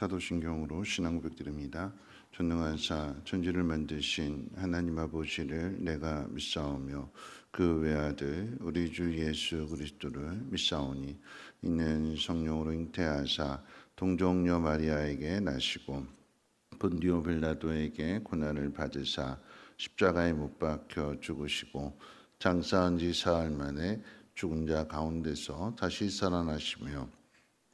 사도신경으로 신앙 고백드립니다. 전능하사 천지를 만드신 하나님 아버지를 내가 믿사오며 그 외아들 우리 주 예수 그리스도를 믿사오니 이는 성령으로 잉태하사 동정녀 마리아에게 나시고 본디오 빌라도에게 고난을 받으사 십자가에 못 박혀 죽으시고 장사한 지 사흘 만에 죽은 자 가운데서 다시 살아나시며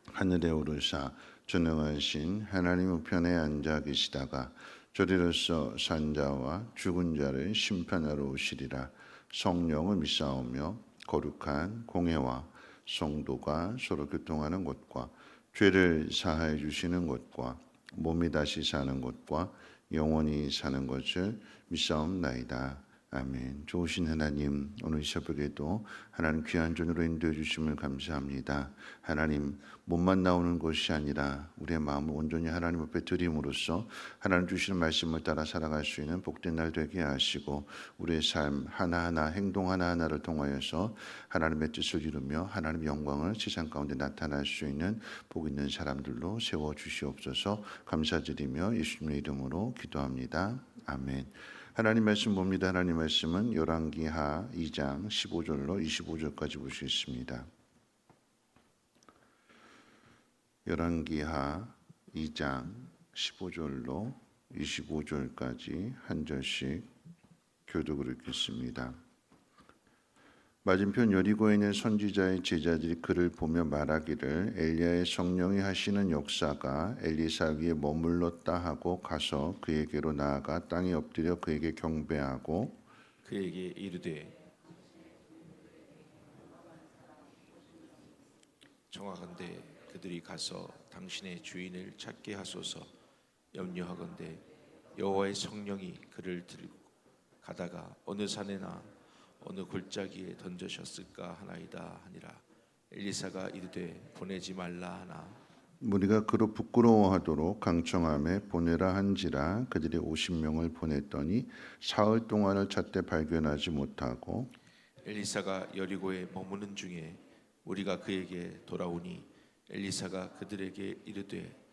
하늘에 오르사 전능하신 하나님 우편에 앉아 계시다가 저리로서 산자와 죽은 자를 심판하러 오시리라. 성령을 믿사오며 거룩한 공회와 성도가 서로 교통하는 것과 죄를 사하여 주시는 것과 몸이 다시 사는 것과 영원히 사는 것을 믿사옵나이다. 아멘. 좋으신 하나님, 오늘 이 새벽에도 하나님 귀한 전으로 인도해 주심을 감사합니다. 하나님, 몸만 나오는 것이 아니라 우리의 마음을 온전히 하나님 앞에 드림으로써 하나님 주시는 말씀을 따라 살아갈 수 있는 복된 날 되게 하시고 우리의 삶 하나하나 행동 하나하나를 통하여서 하나님의 뜻을 이루며 하나님 영광을 세상 가운데 나타날 수 있는 복 있는 사람들로 세워 주시옵소서. 감사드리며 예수님의 이름으로 기도합니다. 아멘. 하나님 말씀 봅니다. 하나님 말씀은 열왕기하 2장 15절로 25절까지 보시겠습니다. 열왕기하 2장 15절로 25절까지 한 절씩 교독을 읽겠습니다. 맞은편 여리고에 있는 선지자의 제자들이 그를 보며 말하기를 엘리야의 성령이 하시는 역사가 엘리사 위에 머물렀다 하고 가서 그에게로 나아가 땅에 엎드려 그에게 경배하고 그에게 이르되 청하건대 그들이 가서 당신의 주인을 찾게 하소서. 염려하건대 여호와의 성령이 그를 들고 가다가 어느 산에나 어느 골짜기에 던져셨을까 하나이다 하니라. 엘리사가 이르되 보내지 말라 하나 무리가 그로 부끄러워하도록 강청함에 보내라 한지라. 그들이 50명을 보냈더니 사흘 동안을 찾되 발견하지 못하고 엘리사가 여리고에 머무는 중에 우리가 그에게 돌아오니 엘리사가 그들에게 이르되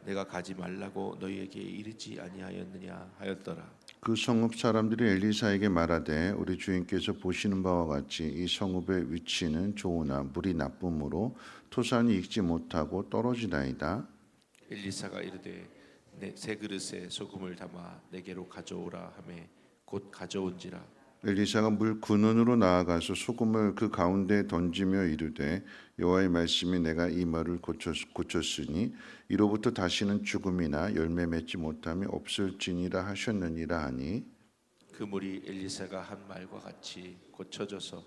내가 가지 말라고 너희에게 이르지 아니하였느냐 하였더라. 그 성읍 사람들이 엘리사에게 말하되 우리 주인께서 보시는 바와 같이 이 성읍의 위치는 좋으나 물이 나쁨으로 토산이 익지 못하고 떨어지나이다. 엘리사가 이르되 내 새 그릇에 소금을 담아 내게로 가져오라 하매 곧 가져온지라. 엘리사가 물 근원으로 나아가서 소금을 그 가운데 던지며 이르되 여호와의 말씀이 내가 이 말을 고쳤으니 이로부터 다시는 죽음이나 열매 맺지 못함이 없을지니라 하셨느니라 하니 그 물이 엘리사가 한 말과 같이 고쳐져서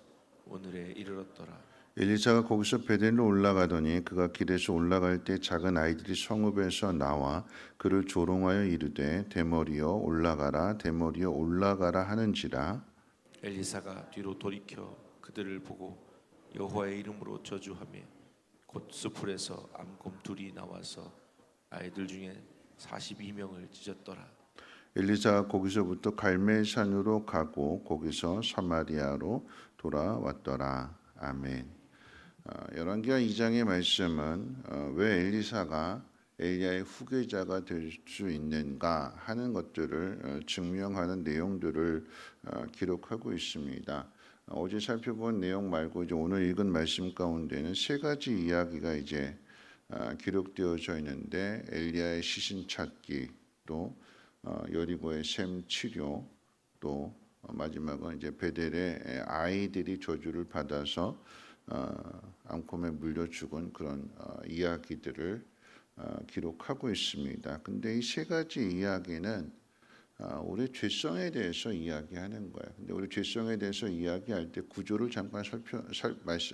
오늘에 이르렀더라. 엘리사가 거기서 베델로 올라가더니 그가 길에서 올라갈 때 작은 아이들이 성읍에서 나와 그를 조롱하여 이르되 대머리여 올라가라 대머리여 올라가라 하는지라. 엘리사가 뒤로 돌이켜 그들을 보고 여호와의 이름으로 저주하며 곧 수풀에서 암곰 둘이 나와서 아이들 중에 42명을 찢었더라. 엘리사가 거기서부터 갈멜산으로 가고 거기서 사마리아로 돌아왔더라. 아멘. 열왕기하 2장의 말씀은 왜 엘리사가 엘리야의 후계자가 될 수 있는가 하는 것들을 증명하는 내용들을 기록하고 있습니다. 어제 살펴본 내용 말고 이제 오늘 읽은 말씀 가운데는 세 가지 이야기가 이제 기록되어져 있는데 엘리야의 시신 찾기, 또 여리고의 샘 치료, 또 마지막은 이제 베델의 아이들이 저주를 받아서 암콤에 물려 죽은 그런 이야기들을 기록하고 있습니다. 근데 이 세 가지 이야기는 우리 죄성에 대해서 이야기하는 거예요. 근데 우리 죄성에 대해서 이야기할 때 구조를 잠깐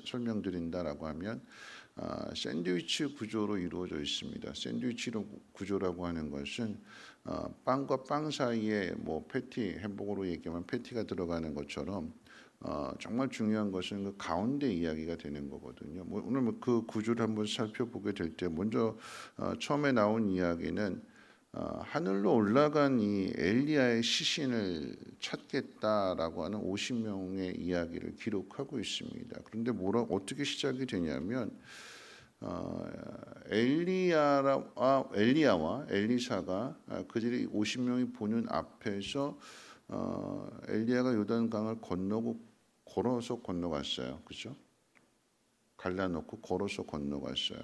설명드린다라고 하면 샌드위치 구조로 이루어져 있습니다. 샌드위치 구조라고 하는 것은 빵과 빵 사이에 뭐 패티, 햄버거로 얘기하면 패티가 들어가는 것처럼 정말 중요한 것은 그 가운데 이야기가 되는 거거든요. 오늘 그 구조를 한번 살펴보게 될 때 먼저 처음에 나온 이야기는 하늘로 올라간 이 엘리야의 시신을 찾겠다라고 하는 50명의 이야기를 기록하고 있습니다. 그런데 어떻게 시작이 되냐면 엘리야와 엘리사가 그들이 50명이 보는 앞에서 엘리야가 요단강을 걸어서 건너갔어요. 그죠? 갈라놓고 걸어서 건너갔어요.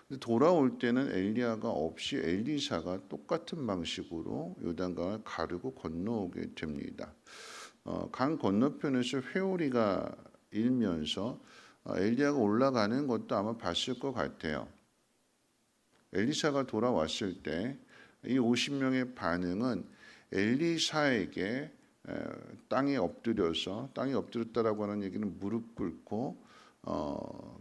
근데 돌아올 때는 엘리야가 없이 엘리사가 똑같은 방식으로 요단강을 가르고 건너오게 됩니다. 강 건너편에서 회오리가 일면서 엘리야가 올라가는 것도 아마 봤을 것 같아요. 엘리사가 돌아왔을 때 이 50명의 반응은 엘리사에게 땅에 엎드렸다라고 하는 얘기는 무릎 꿇고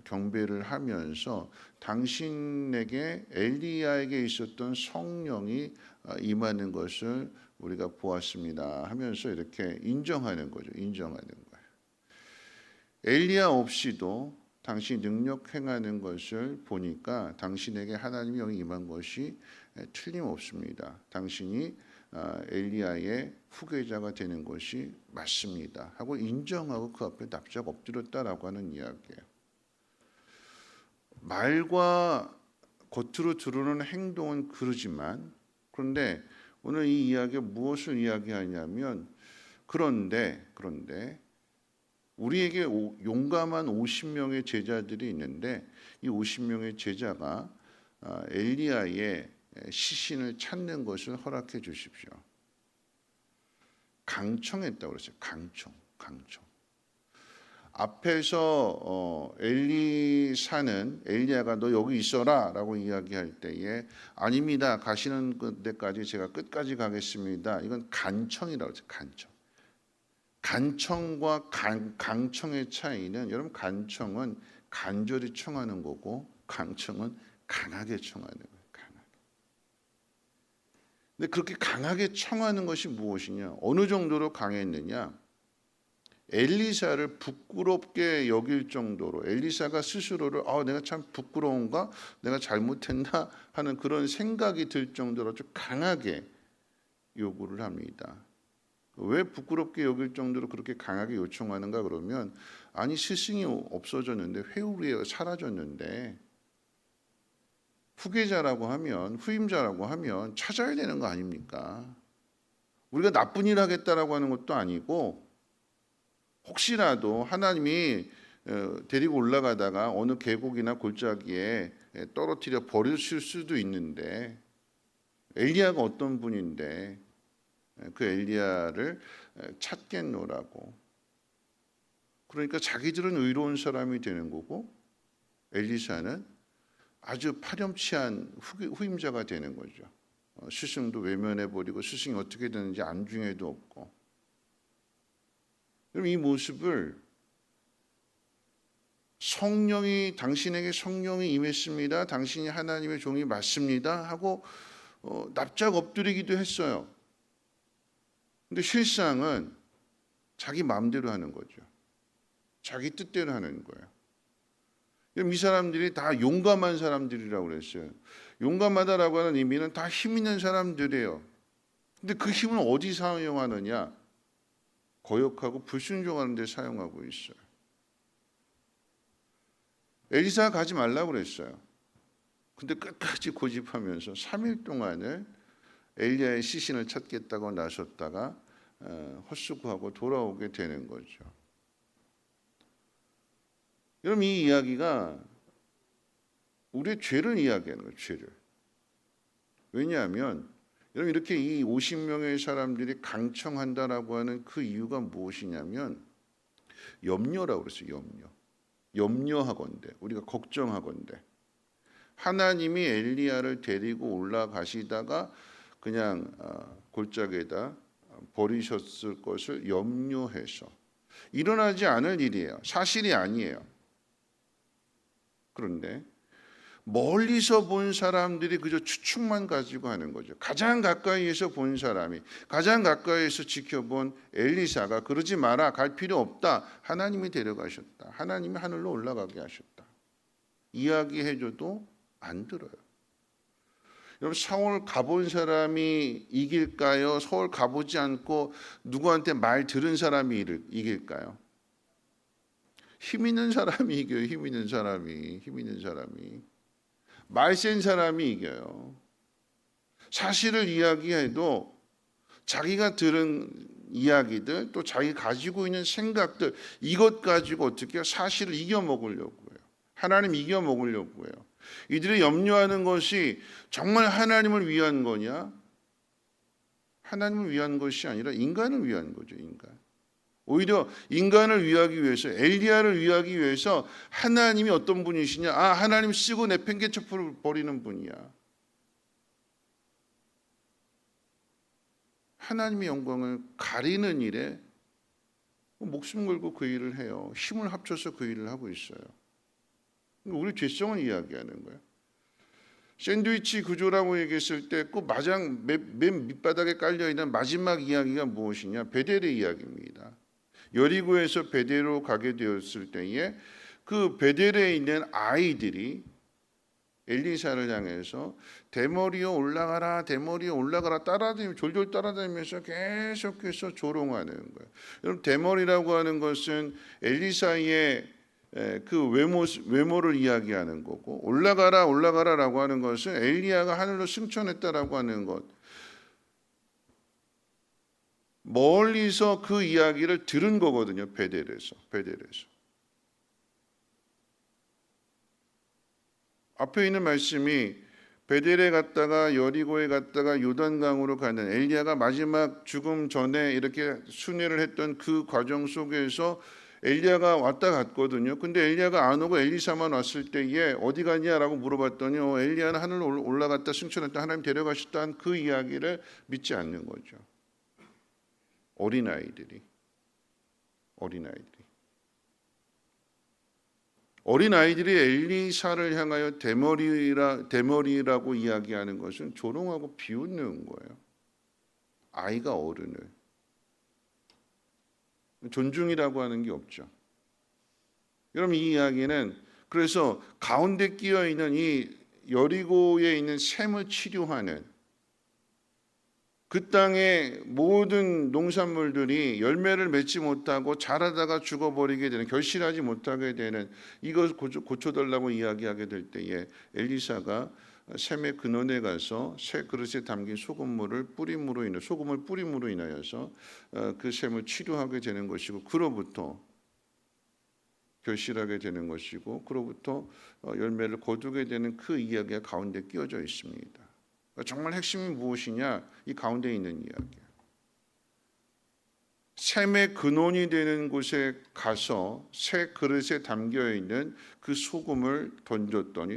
경배를 하면서 당신에게 엘리야에게 있었던 성령이 임하는 것을 우리가 보았습니다 하면서 이렇게 인정하는 거죠. 인정하는 거예요. 엘리야 없이도 당신이 능력 행하는 것을 보니까 당신에게 하나님의 영이 임한 것이 틀림없습니다. 당신이 엘리야의 후계자가 되는 것이 맞습니다 하고 인정하고 그 앞에 납작 엎드렸다라고 하는 이야기예요. 말과 겉으로 드러나는 행동은 그러지만, 그런데 오늘 이 이야기가 무엇을 이야기하냐면 그런데 우리에게 용감한 50명의 제자들이 있는데 이 50명의 제자가 엘리야의 시신을 찾는 것을 허락해 주십시오. 강청했다고 그랬어요. 강청. 앞에서 엘리야가 너 여기 있어라라고 이야기할 때에 아닙니다. 가시는 데까지 제가 끝까지 가겠습니다. 이건 간청이라고 그랬어요. 간청과 강청의 차이는, 여러분, 간청은 간절히 청하는 거고 강청은 강하게 청하는 거예요. 근데 그렇게 강하게 청하는 것이 무엇이냐? 어느 정도로 강했느냐? 엘리사를 부끄럽게 여길 정도로, 엘리사가 스스로를 내가 참 부끄러운가? 내가 잘못했나? 하는 그런 생각이 들 정도로 아주 강하게 요구를 합니다. 왜 부끄럽게 여길 정도로 그렇게 강하게 요청하는가 그러면, 아니 스승이 없어졌는데, 회오리가 사라졌는데 후계자라고 하면, 후임자라고 하면 찾아야 되는 거 아닙니까? 우리가 나쁜 일 하겠다라고 하는 것도 아니고, 혹시라도 하나님이 데리고 올라가다가 어느 계곡이나 골짜기에 떨어뜨려 버리실 수도 있는데, 엘리야가 어떤 분인데 그 엘리야를 찾겠노라고. 그러니까 자기들은 의로운 사람이 되는 거고 엘리사는 아주 파렴치한 후임자가 되는 거죠. 스승도 외면해버리고 스승이 어떻게 되는지 안중에도 없고. 그럼 이 모습을 당신에게 성령이 임했습니다, 당신이 하나님의 종이 맞습니다 하고 납작 엎드리기도 했어요. 근데 실상은 자기 마음대로 하는 거죠. 자기 뜻대로 하는 거예요. 이 사람들이 다 용감한 사람들이라고 그랬어요. 용감하다라고 하는 의미는 다 힘 있는 사람들이에요. 근데 그 힘을 어디 사용하느냐? 거역하고 불순종하는 데 사용하고 있어요. 엘리사가 가지 말라고 그랬어요. 근데 끝까지 고집하면서 3일 동안을 엘리야의 시신을 찾겠다고 나섰다가 헛수고하고 돌아오게 되는 거죠. 여러분, 이 이야기가 우리의 죄를 이야기하는 거예요. 죄를. 왜냐하면 여러분, 이렇게 이 50명의 사람들이 강청한다라고 하는 그 이유가 무엇이냐면 염려라고 그랬어요. 염려하건대, 우리가 걱정하건대, 하나님이 엘리야를 데리고 올라가시다가 그냥 골짜기에다 버리셨을 것을 염려해서, 일어나지 않을 일이에요. 사실이 아니에요. 그런데 멀리서 본 사람들이 그저 추측만 가지고 하는 거죠. 가장 가까이에서 본 사람이, 가장 가까이에서 지켜본 엘리사가 그러지 마라, 갈 필요 없다, 하나님이 데려가셨다, 하나님이 하늘로 올라가게 하셨다 이야기해줘도 안 들어요. 여러분, 서울 가본 사람이 이길까요? 서울 가보지 않고 누구한테 말 들은 사람이 이길까요? 힘 있는 사람이 이겨요. 힘 있는 사람이. 말 센 사람이 이겨요. 사실을 이야기해도 자기가 들은 이야기들 또 자기 가지고 있는 생각들 이것 가지고 어떻게 사실을 이겨먹으려고 해요. 하나님 이겨먹으려고 해요. 이들이 염려하는 것이 정말 하나님을 위한 거냐? 하나님을 위한 것이 아니라 인간을 위한 거죠. 인간. 오히려 인간을 위하기 위해서 엘리야를 위하기 위해서 하나님이 어떤 분이시냐? 하나님 쓰고 내팽개쳐 버리는 분이야. 하나님의 영광을 가리는 일에 목숨 걸고 그 일을 해요. 힘을 합쳐서 그 일을 하고 있어요. 우리 죄성을 이야기하는 거예요. 샌드위치 구조라고 얘기했을 때 그 맨 밑바닥에 깔려있는 마지막 이야기가 무엇이냐? 베델의 이야기입니다. 여리고에서 베델로 가게 되었을 때에 그 베델에 있는 아이들이 엘리사를 향해서 대머리여 올라가라 따라다니면서 졸졸 따라다니면서 계속해서 조롱하는 거예요. 여러분 대머리라고 하는 것은 엘리사의 그 외모를 이야기하는 거고 올라가라라고 하는 것은 엘리야가 하늘로 승천했다라고 하는 것. 멀리서 그 이야기를 들은 거거든요. 베델에서. 앞에 있는 말씀이 베델에 갔다가 여리고에 갔다가 요단강으로 가는 엘리야가 마지막 죽음 전에 이렇게 순회를 했던 그 과정 속에서 엘리야가 왔다 갔거든요. 근데 엘리야가 안 오고 엘리사만 왔을 때에 어디 갔냐라고 물어봤더니 엘리야는 하늘로 올라갔다 승천했다 하나님 데려가셨다는 그 이야기를 믿지 않는 거죠. 어린아이들이 엘리사를 향하여 대머리라고 이야기하는 것은 조롱하고 비웃는 거예요. 아이가 어른을. 존중이라고 하는 게 없죠. 여러분 이 이야기는 그래서 가운데 끼어 있는 이 여리고에 있는 셈을 치료하는 그 땅의 모든 농산물들이 열매를 맺지 못하고 자라다가 죽어버리게 되는, 결실하지 못하게 되는 이것을 고쳐달라고 이야기하게 될 때에 엘리사가 셈의 근원에 가서 새 그릇에 담긴 소금을 뿌림으로 인하여서 그 셈을 치료하게 되는 것이고 그로부터 결실하게 되는 것이고 그로부터 열매를 거두게 되는 그 이야기가 가운데 끼어져 있습니다. 정말 핵심이 무엇이냐? 이 가운데 있는 이야기야. 셈의 근원이 되는 곳에 가서 새 그릇에 담겨 있는 그 소금을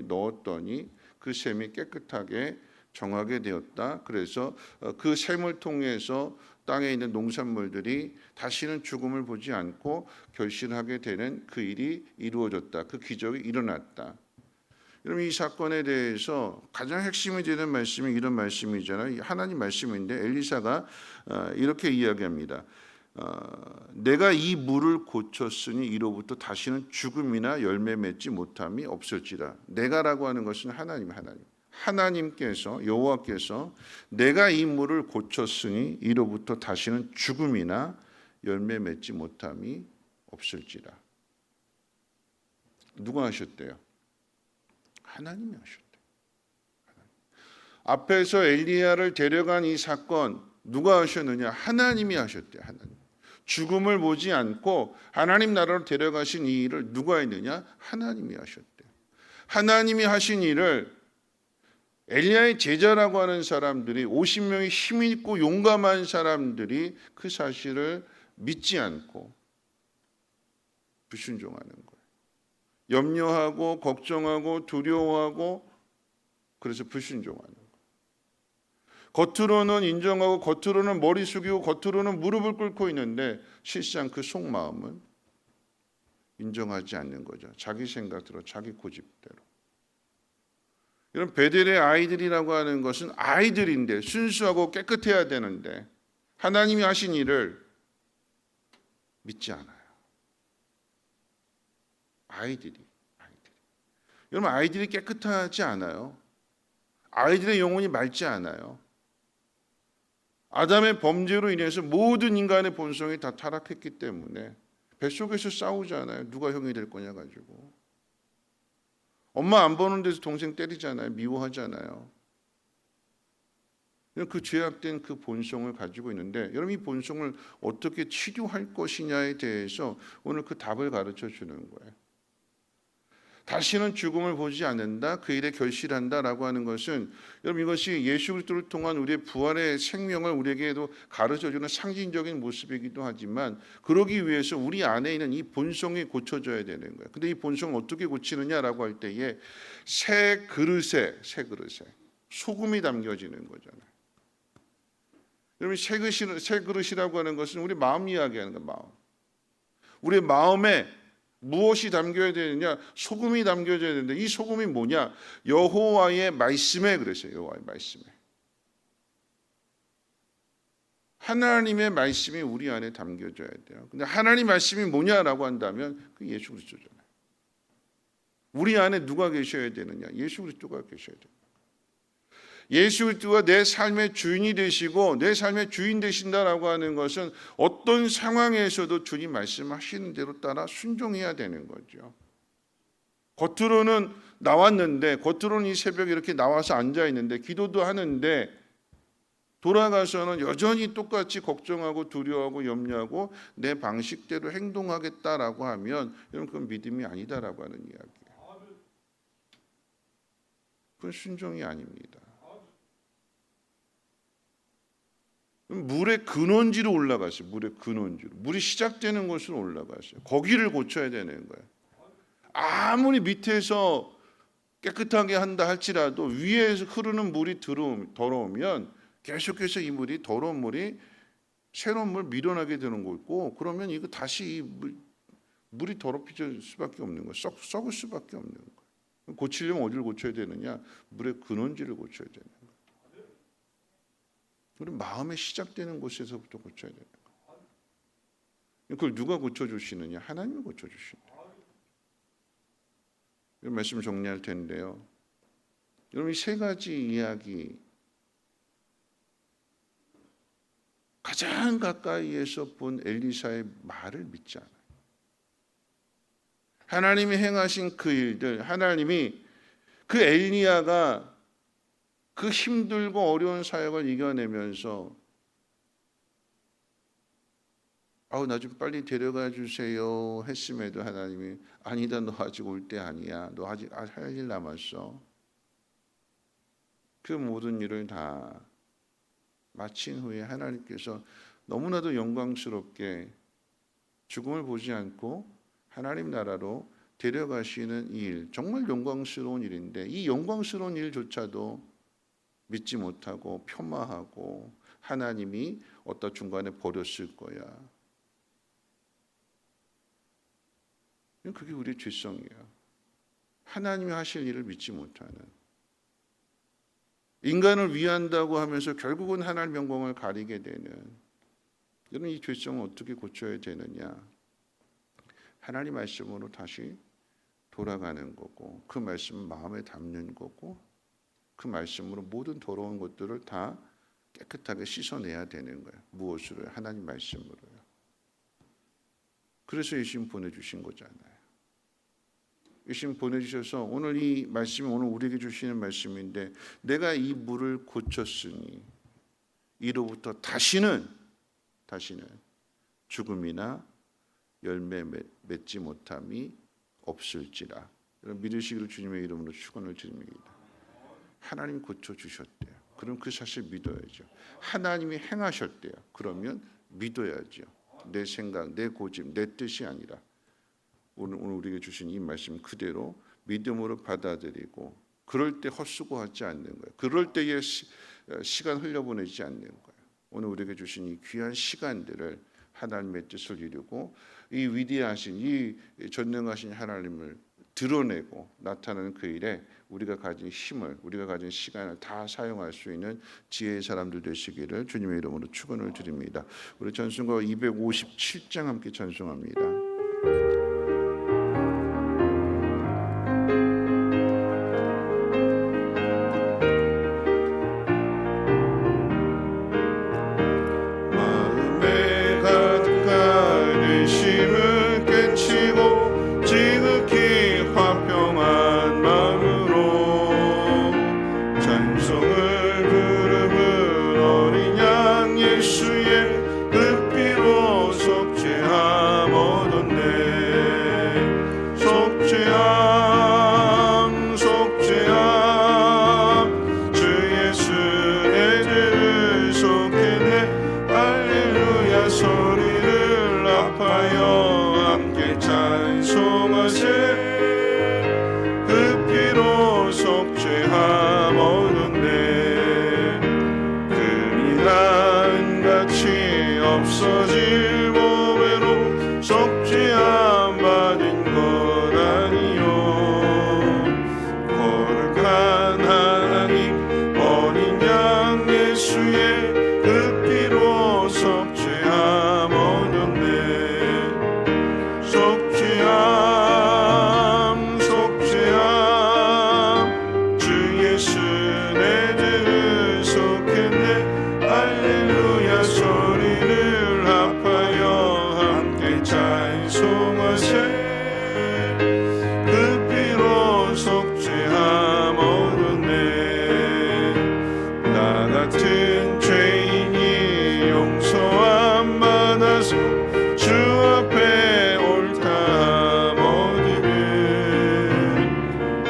넣었더니 그 셈이 깨끗하게 정하게 되었다. 그래서 그 셈을 통해서 땅에 있는 농산물들이 다시는 죽음을 보지 않고 결실하게 되는 그 일이 이루어졌다. 그 기적이 일어났다. 여러분 이 사건에 대해서 가장 핵심이 되는 말씀이 이런 말씀이잖아요. 하나님 말씀인데 엘리사가 이렇게 이야기합니다. 내가 이 물을 고쳤으니 이로부터 다시는 죽음이나 열매 맺지 못함이 없을지라. 내가라고 하는 것은 하나님께서 여호와께서 내가 이 물을 고쳤으니 이로부터 다시는 죽음이나 열매 맺지 못함이 없을지라. 누가 하셨대요? 하나님이 하셨대요. 앞에서 엘리야를 데려간 이 사건 누가 하셨느냐? 하나님이 하셨대요. 하나님. 죽음을 보지 않고 하나님 나라로 데려가신 이 일을 누가 했느냐? 하나님이 하셨대요. 하나님이 하신 일을 엘리야의 제자라고 하는 사람들이 50명의 힘 있고 용감한 사람들이 그 사실을 믿지 않고 불순종하는 거예요. 염려하고 걱정하고 두려워하고 그래서 불순종하는 거예요. 겉으로는 인정하고 겉으로는 머리 숙이고 겉으로는 무릎을 꿇고 있는데 실상 그 속마음은 인정하지 않는 거죠. 자기 생각대로 자기 고집대로. 이런 베델의 아이들이라고 하는 것은 아이들인데 순수하고 깨끗해야 되는데 하나님이 하신 일을 믿지 않아요. 아이들이. 여러분 아이들이 깨끗하지 않아요. 아이들의 영혼이 맑지 않아요. 아담의 범죄로 인해서 모든 인간의 본성이 다 타락했기 때문에 뱃속에서 싸우잖아요. 누가 형이 될 거냐 가지고. 엄마 안 보는 데서 동생 때리잖아요. 미워하잖아요. 그 죄악된 그 본성을 가지고 있는데, 여러분 이 본성을 어떻게 치료할 것이냐에 대해서 오늘 그 답을 가르쳐 주는 거예요. 다시는 죽음을 보지 않는다, 그 일에 결실한다라고 하는 것은, 여러분 이것이 예수 그리스도를 통한 우리의 부활의 생명을 우리에게도 가르쳐주는 상징적인 모습이기도 하지만, 그러기 위해서 우리 안에 있는 이 본성이 고쳐져야 되는 거예요. 근데 이 본성을 어떻게 고치느냐라고 할 때에 새 그릇에 소금이 담겨지는 거잖아요. 여러분 새 그릇이라고 하는 것은 우리 마음 이야기하는 거예요. 마음. 우리 마음에 무엇이 담겨야 되느냐? 소금이 담겨져야 되는데, 이 소금이 뭐냐? 여호와의 말씀에 그랬어요. 여호와의 말씀에. 하나님의 말씀이 우리 안에 담겨져야 돼요. 근데 하나님 말씀이 뭐냐라고 한다면 그 예수 그리스도잖아요. 우리 안에 누가 계셔야 되느냐? 예수 그리스도가 계셔야 돼요. 예수 그리스도가 내 삶의 주인이 되시고 내 삶의 주인 되신다라고 하는 것은 어떤 상황에서도 주님 말씀하시는 대로 따라 순종해야 되는 거죠. 겉으로는 나왔는데, 겉으로는 이 새벽에 이렇게 나와서 앉아 있는데 기도도 하는데 돌아가서는 여전히 똑같이 걱정하고 두려워하고 염려하고 내 방식대로 행동하겠다라고 하면, 여러분 그건 믿음이 아니다라고 하는 이야기예요. 그건 순종이 아닙니다. 물의 근원지로 올라갔어요. 물의 근원지로. 물이 시작되는 곳으로 올라갔어요. 거기를 고쳐야 되는 거예요. 아무리 밑에서 깨끗하게 한다 할지라도 위에서 흐르는 물이 더러우면 계속해서 이 물이, 더러운 물이 새로운 물 밀어나게 되는 거고, 그러면 이거 다시 물이 더럽혀질 수밖에 없는 거예요. 썩을 수밖에 없는 거예요. 고치려면 어디를 고쳐야 되느냐? 물의 근원지를 고쳐야 되는 거예요. 우리 마음에 시작되는 곳에서부터 고쳐야 되는 거예요. 그걸 누가 고쳐주시느냐? 하나님이 고쳐주십니다. 이 말씀 정리할 텐데요. 여러분 이 세 가지 이야기, 가장 가까이에서 본 엘리사의 말을 믿지 않아요. 하나님이 행하신 그 일들, 하나님이 그 엘리야가 그 힘들고 어려운 사역을 이겨내면서 나 좀 빨리 데려가 주세요 했음에도 하나님이 아니다, 너 아직 올 때 아니야, 너 아직 할 일 남았어. 그 모든 일을 다 마친 후에 하나님께서 너무나도 영광스럽게 죽음을 보지 않고 하나님 나라로 데려가시는 이 일, 정말 영광스러운 일인데, 이 영광스러운 일조차도 믿지 못하고 폄하하고 하나님이 어디다 중간에 버렸을 거야. 그게 우리의 죄성이에요. 하나님이 하실 일을 믿지 못하는, 인간을 위한다고 하면서 결국은 하나님 영광을 가리게 되는, 여러분 이 죄성을 어떻게 고쳐야 되느냐? 하나님 말씀으로 다시 돌아가는 거고, 그 말씀을 마음에 담는 거고, 그 말씀으로 모든 더러운 것들을 다 깨끗하게 씻어내야 되는 거예요. 무엇으로요? 하나님 말씀으로요. 그래서 예수님 보내주신 거잖아요. 예수님 보내주셔서 오늘 이 말씀이 오늘 우리에게 주시는 말씀인데, 내가 이 물을 고쳤으니 이로부터 다시는 죽음이나 열매 맺지 못함이 없을지라. 여러분 믿으시기를 주님의 이름으로 축원을 드립니다. 하나님 고쳐주셨대요. 그럼 그 사실 믿어야죠. 하나님이 행하셨대요. 그러면 믿어야죠. 내 생각, 내 고집, 내 뜻이 아니라 오늘 우리에게 주신 이 말씀 그대로 믿음으로 받아들이고, 그럴 때 헛수고하지 않는 거예요. 그럴 때에 시간 흘려보내지 않는 거예요. 오늘 우리에게 주신 이 귀한 시간들을 하나님의 뜻을 이루고 이 위대하신, 이 전능하신 하나님을 드러내고 나타나는 그 일에 우리가 가진 힘을, 우리가 가진 시간을 다 사용할 수 있는 지혜의 사람들 되시기를 주님의 이름으로 축원을 드립니다. 우리 찬송가 257장 함께 찬송합니다. 마음에 가득한 의심을 예수의 그 피로 속죄함 얻었네. 속죄함 속죄함 주 예수 내 죄를 속했네. 할렐루야 소리를 합하여 함께 찬송하세. 그 피로 속죄함 얻었네. 나 같은 죄인이 용서함 받아서 주 앞에 옳다함 얻으면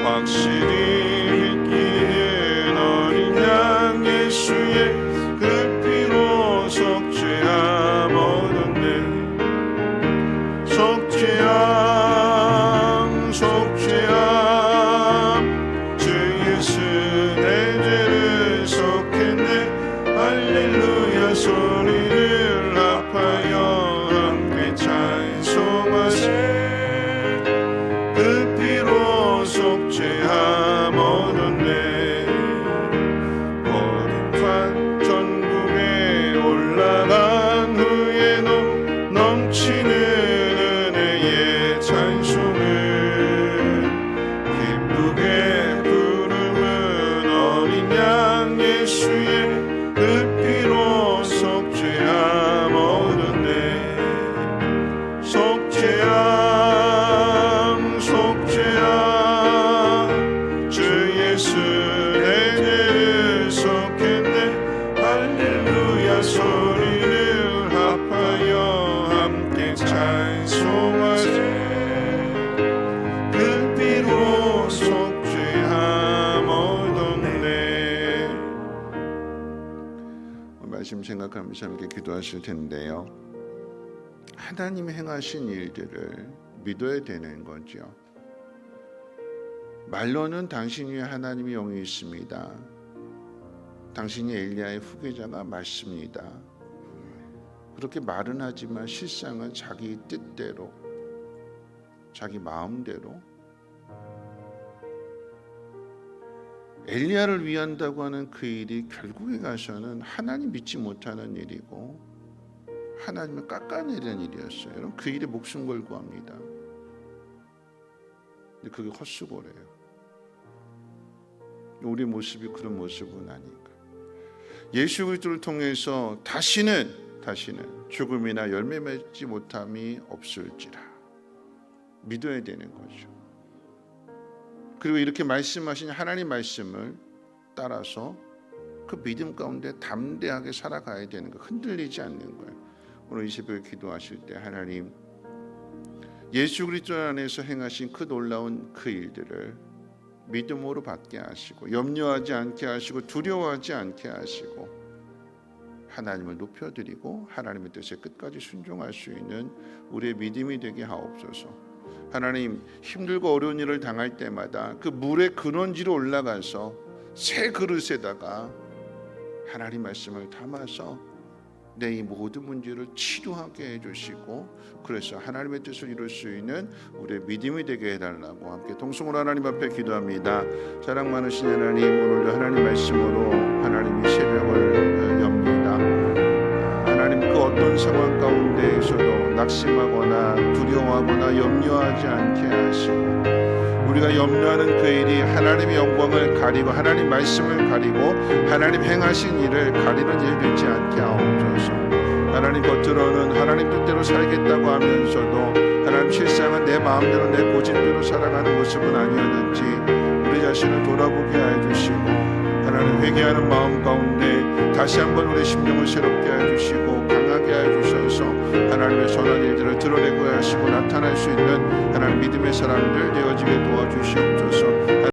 확실히 믿기는 어린 양 예수의 그 피로 속죄함 얻었네. 속죄함 속죄함 주 예수 내 죄를 속했네. 할렐루야 소리를 합하여 함께 찬송하세. 그 피로 속죄함 얻었네. 거룩한 전국에 올라간 후에도 넘치는 은혜의 찬송을 기쁘게 부르는 어린 양 예수의 그 피로 속죄함 얻었네. 속죄함 속죄함 주 예수 내 죄를 속했네. 할렐루야 소리를 합하여 함께 찬송하세. 그 피로 속죄함 얻었네. 말씀 생각하면서 함께 기도하실 텐데요. 하나님이 행하신 일들을 믿어야 되는 거죠. 말로는 당신 위에 하나님의 영이 있습니다. 당신이 엘리야의 후계자가 맞습니다. 그렇게 말은 하지만 실상은 자기 뜻대로, 자기 마음대로 엘리야를 위한다고 하는 그 일이 결국에 가서는 하나님 믿지 못하는 일이고 하나님을 깎아내리는 일이었어요. 여러분 그 일에 목숨 걸고 합니다. 근데 그게 헛수고래요. 우리 모습이 그런 모습은 아닌가. 예수 그리스도를 통해서 다시는 죽음이나 열매 맺지 못함이 없을지라 믿어야 되는 거죠. 그리고 이렇게 말씀하신 하나님 말씀을 따라서 그 믿음 가운데 담대하게 살아가야 되는 거, 흔들리지 않는 거예요. 오늘 이 새벽에 기도하실 때 하나님 예수 그리스도 안에서 행하신 그 놀라운 그 일들을 믿음으로 받게 하시고 염려하지 않게 하시고 두려워하지 않게 하시고 하나님을 높여드리고 하나님의 뜻에 끝까지 순종할 수 있는 우리의 믿음이 되게 하옵소서. 하나님 힘들고 어려운 일을 당할 때마다 그 물의 근원지로 올라가서 새 그릇에다가 하나님 말씀을 담아서 내 이 모든 문제를 치료하게 해주시고 그래서 하나님의 뜻을 이룰 수 있는 우리의 믿음이 되게 해달라고 함께 동성으로 하나님 앞에 기도합니다. 사랑 많으신 하나님, 오늘도 하나님 말씀으로 하나님이 새벽을 엽니다. 하나님 그 어떤 상황 가운데에서도 낙심하거나 두려워하거나 염려하지 않게 하시고 우리가 염려하는 그 일이 하나님의 영광을 가리고 하나님 말씀을 가리고 하나님 행하신 일을 가리는 일 되지 않게 하옵소서. 하나님 겉으로는 하나님 뜻대로 살겠다고 하면서도 하나님 실상은 내 마음대로 내 고집대로 살아가는 모습은 아니었는지 우리 자신을 돌아보게 해주시고 하나님 회개하는 마음 가운데 다시 한번 우리 심령을 새롭게 해주시고 강하게 해주셔서 하나님의 선한 일들을 드러내고 하시고 나타날 수 있는 하나님 믿음의 사람들 되어지게 도와주시옵소서.